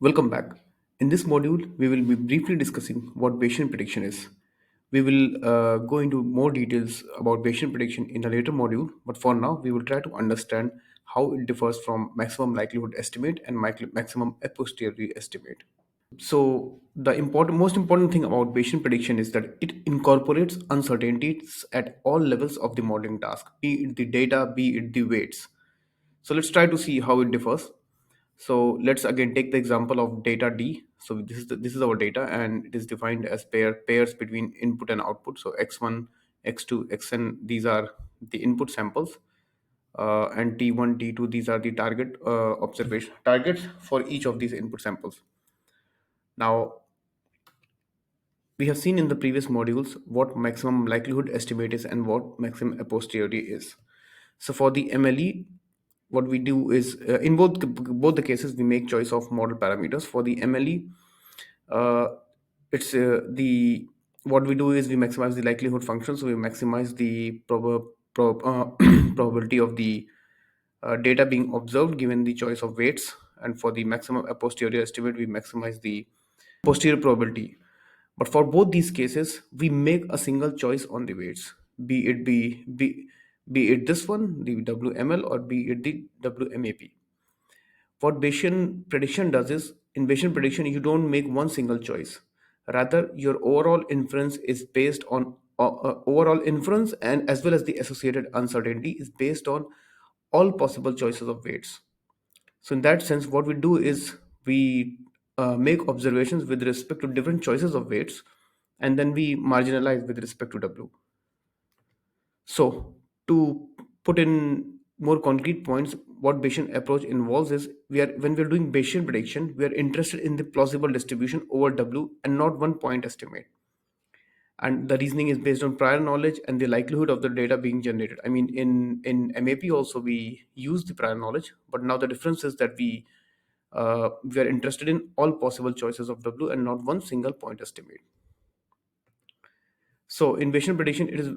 Welcome back. In this module, we will be briefly discussing what Bayesian prediction is. We will go into more details about Bayesian prediction in a later module, but for now, we will try to understand how it differs from maximum likelihood estimate and maximum a posteriori estimate. So, the most important thing about Bayesian prediction is that it incorporates uncertainties at all levels of the modeling task, be it the data, be it the weights. So let's try to see how it differs. So let's again take the example of data D. So this is our data, and it is defined as pairs between input and output. So x1, x2, xn, these are the input samples, and t1, t2, these are the observation targets for each of these input samples. Now we have seen in the previous modules what maximum likelihood estimate is and what maximum a posteriori is. So for the MLE, what we do is in both the cases we make choice of model parameters. For the MLE, uh, it's the what we do is we maximize the likelihood function. So we maximize the probability of the data being observed given the choice of weights. And for the maximum a posteriori estimate, we maximize the posterior probability. But for both these cases, we make a single choice on the weights, be it this one, the WML, or be it the WMAP. What Bayesian prediction does is, in Bayesian prediction, you don't make one single choice. Rather, your overall inference is based on overall inference, and as well as the associated uncertainty is based on all possible choices of weights. So in that sense, what we do is we make observations with respect to different choices of weights, and then we marginalize with respect to W. So to put in more concrete points, what Bayesian approach involves is when we are doing Bayesian prediction, we are interested in the plausible distribution over W and not one point estimate. And the reasoning is based on prior knowledge and the likelihood of the data being generated. I mean, in MAP also we use the prior knowledge, but now the difference is that we are interested in all possible choices of W and not one single point estimate. So in Bayesian prediction, it is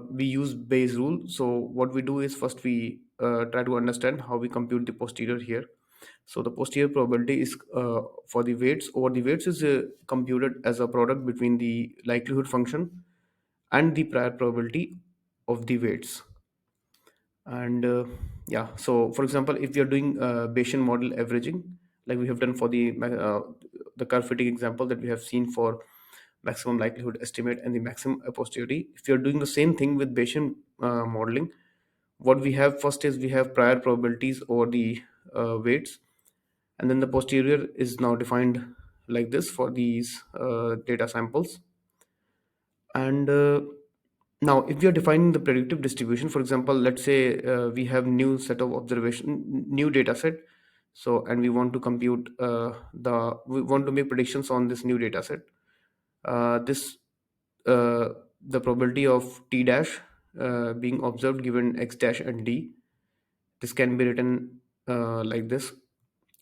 we use Bayes rule. So what we do is first we try to understand how we compute the posterior here. So the posterior probability is for the weights over the weights is computed as a product between the likelihood function and the prior probability of the weights. And yeah, so for example, if you're doing Bayesian model averaging, like we have done for the curve fitting example that we have seen for maximum likelihood estimate and the maximum a posteriori, if you're doing the same thing with Bayesian modeling, what we have first is we have prior probabilities over the weights, and then the posterior is now defined like this for these data samples. And now if we are defining the predictive distribution, for example, let's say we have new set of observation, new data set. So and we want to compute we want to make predictions on this new data set. This The probability of t dash being observed given x dash and d, this can be written like this.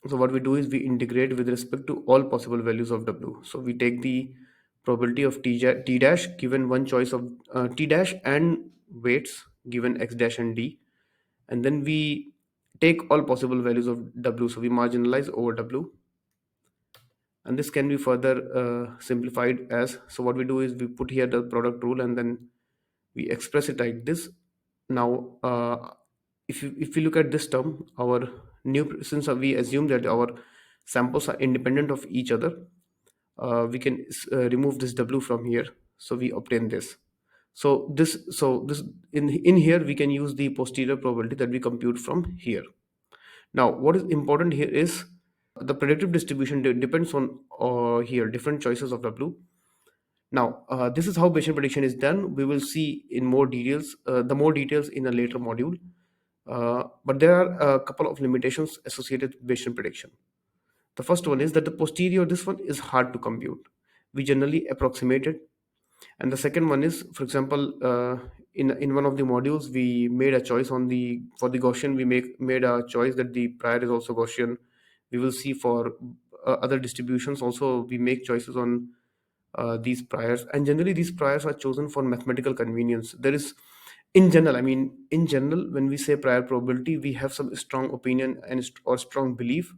So what we do is we integrate with respect to all possible values of W. So we take the probability of t dash given one choice of t dash and weights given x dash and d, and then we take all possible values of W. So we marginalize over W, and this can be further simplified as, so what we do is we put here the product rule and then we express it like this. Now if we look at this term, our new, since we assume that our samples are independent of each other, we can remove this W from here, so we obtain this. So this in here we can use the posterior probability that we compute from here. Now what is important here is the predictive distribution depends on here different choices of W. Now this is how Bayesian prediction is done. We will see in more details, the more details in a later module. But there are a couple of limitations associated with Bayesian prediction. The first one is that the posterior, this one is hard to compute. We generally approximate it. And the second one is, for example, in one of the modules, we made a choice on the for the Gaussian. We made a choice that the prior is also Gaussian. We will see for other distributions also we make choices on these priors, and generally these priors are chosen for mathematical convenience. There is, in general, I mean, in general, when we say prior probability, we have some strong opinion and or strong belief,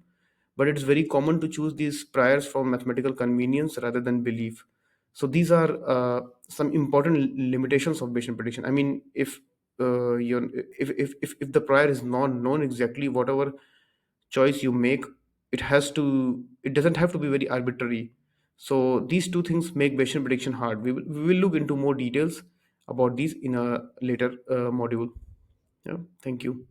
but it's very common to choose these priors for mathematical convenience rather than belief. So these are some important limitations of Bayesian prediction. I mean, you're if the prior is not known exactly, whatever choice you make, it doesn't have to be very arbitrary. So these two things make Bayesian prediction hard. We will look into more details about these in a later module. Yeah, thank you.